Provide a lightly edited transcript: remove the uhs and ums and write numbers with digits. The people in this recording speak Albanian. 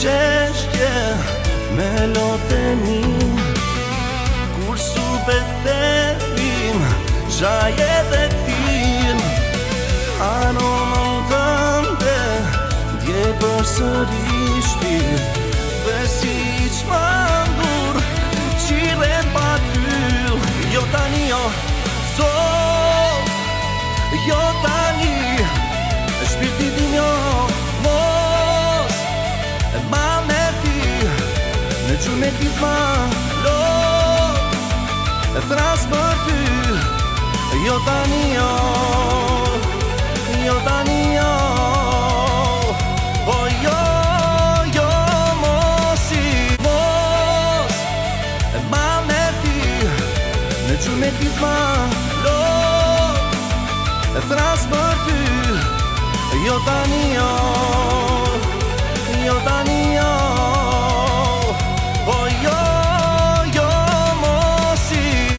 qeshje me loteni, kur su beterim zhaje dhe tim. Ano më tënde dje për sërishti, dhe si qmandur qire pa ty. Jo tani jo sot, jo tani shpirti din jo mos e ma me ti në gjume ti ma lot e thras për ty. Jo tani jo, jo tani jo.